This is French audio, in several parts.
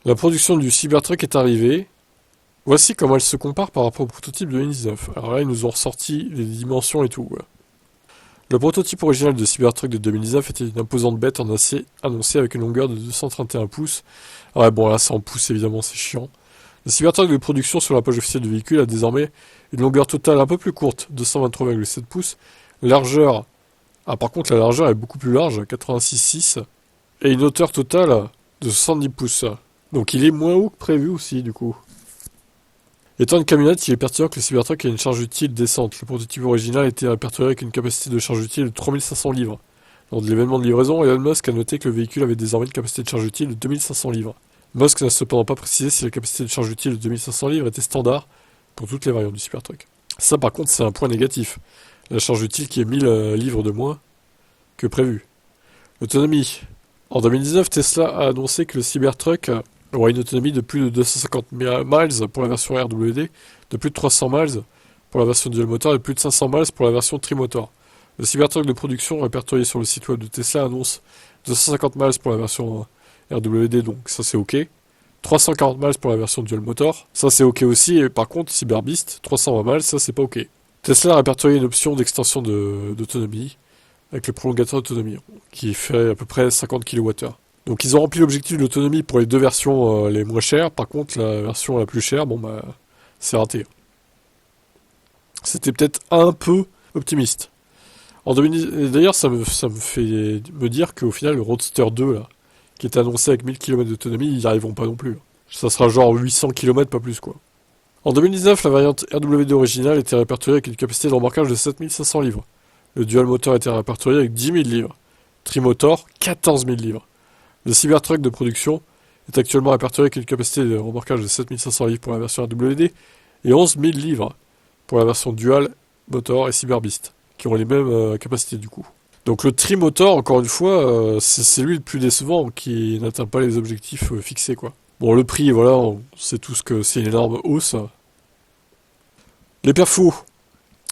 La production du Cybertruck est arrivée. Voici comment elle se compare par rapport au prototype de 2019. Alors là, ils nous ont ressorti les dimensions et tout. Ouais. Le prototype original de Cybertruck de 2019 était une imposante bête en acier annoncée avec une longueur de 231 pouces. Ah ouais, bon là, c'est en pouces évidemment, c'est chiant. Le Cybertruck de production sur la page officielle du véhicule a désormais une longueur totale un peu plus courte, 223,7 pouces. Largeur. Ah, par contre, la largeur est beaucoup plus large, 86,6. Et une hauteur totale de 70 pouces. Donc il est moins haut que prévu aussi, du coup. Étant une camionnette, il est pertinent que le Cybertruck ait une charge utile décente. Le prototype original était répertorié avec une capacité de charge utile de 3500 livres. Lors de l'événement de livraison, Elon Musk a noté que le véhicule avait désormais une capacité de charge utile de 2500 livres. Musk n'a cependant pas précisé si la capacité de charge utile de 2500 livres était standard pour toutes les variantes du Cybertruck. Ça par contre c'est un point négatif. La charge utile qui est 1000 livres de moins que prévu. L'autonomie. En 2019, Tesla a annoncé que le Cybertruck aura une autonomie de plus de 250 miles pour la version RWD, de plus de 300 miles pour la version dual motor et de plus de 500 miles pour la version trimotor. Le Cybertruck de production répertorié sur le site web de Tesla annonce 250 miles pour la version RWD, donc ça c'est ok. 340 miles pour la version dual motor, ça c'est ok aussi, et par contre CyberBeast, 320 miles, ça c'est pas ok. Tesla a répertorié une option d'extension d'autonomie, avec le prolongateur d'autonomie, qui fait à peu près 50 kWh. Donc ils ont rempli l'objectif de l'autonomie pour les deux versions les moins chères, par contre la version la plus chère, bon bah c'est raté. C'était peut-être un peu optimiste. D'ailleurs ça me fait me dire qu'au final le Roadster 2 là, qui était annoncé avec 1000 km d'autonomie, ils n'y arriveront pas non plus. Ça sera genre 800 km, pas plus quoi. En 2019, la variante RWD originale était répertoriée avec une capacité de remorquage de 7500 livres. Le dual moteur était répertorié avec 10 000 livres. Trimotor, 14 000 livres. Le Cybertruck de production est actuellement répertorié avec une capacité de remorquage de 7500 livres pour la version RWD et 11 000 livres pour la version dual motor et Cyberbeast, qui ont les mêmes capacités du coup. Donc le trimotor, encore une fois, c'est lui le plus décevant, qui n'atteint pas les objectifs fixés, quoi. Bon, le prix, voilà, on sait tous que c'est une énorme hausse. Les perfos.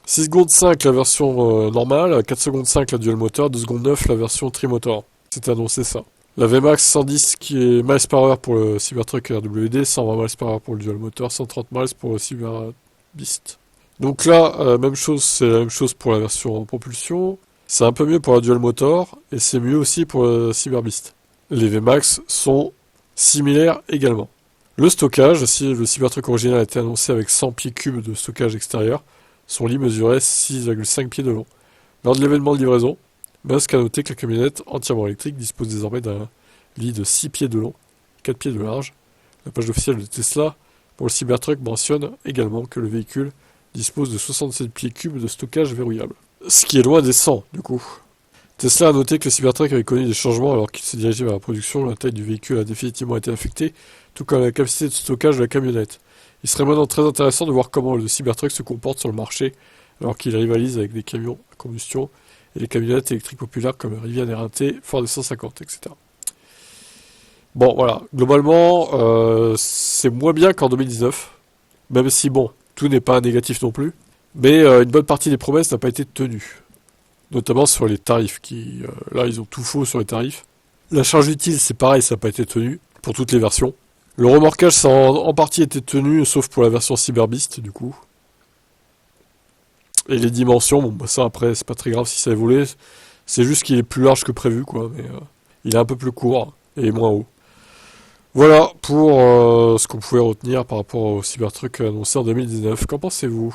6 secondes 5 la version normale, 4 secondes 5 la dual motor, 2 secondes 9 la version trimotor. C'était annoncé ça. La VMAX 110 qui est miles par heure pour le Cybertruck RWD, 120 miles par heure pour le dual motor, 130 miles pour le Cyberbeast. Donc là, même chose, c'est la même chose pour la version en propulsion. C'est un peu mieux pour la dual motor et c'est mieux aussi pour le Cyberbeast. Les VMAX sont similaires également. Le stockage, si le Cybertruck original a été annoncé avec 100 pieds cubes de stockage extérieur, son lit mesurait 6,5 pieds de long. Lors de l'événement de livraison, Musk a noté que la camionnette entièrement électrique dispose désormais d'un lit de 6 pieds de long, 4 pieds de large. La page officielle de Tesla pour le Cybertruck mentionne également que le véhicule dispose de 67 pieds cubes de stockage verrouillable. Ce qui est loin des 100, du coup. Tesla a noté que le Cybertruck avait connu des changements alors qu'il s'est dirigé vers la production. La taille du véhicule a définitivement été affectée, tout comme la capacité de stockage de la camionnette. Il serait maintenant très intéressant de voir comment le Cybertruck se comporte sur le marché alors qu'il rivalise avec des camions à combustion et les camionnettes électriques populaires comme le Rivian RT, Ford 150, etc. Bon, voilà. Globalement, c'est moins bien qu'en 2019. Même si, bon, tout n'est pas négatif non plus. Mais une bonne partie des promesses n'a pas été tenue. Notamment sur les tarifs, qui, là, ils ont tout faux sur les tarifs. La charge utile, c'est pareil, ça n'a pas été tenu, pour toutes les versions. Le remorquage, ça a en partie été tenu, sauf pour la version Cyberbeast, du coup. Et les dimensions, bon, bah ça, après, c'est pas très grave si ça évolue. C'est juste qu'il est plus large que prévu, quoi, mais il est un peu plus court et moins haut. Voilà pour ce qu'on pouvait retenir par rapport au Cybertruck annoncé en 2019. Qu'en pensez-vous ?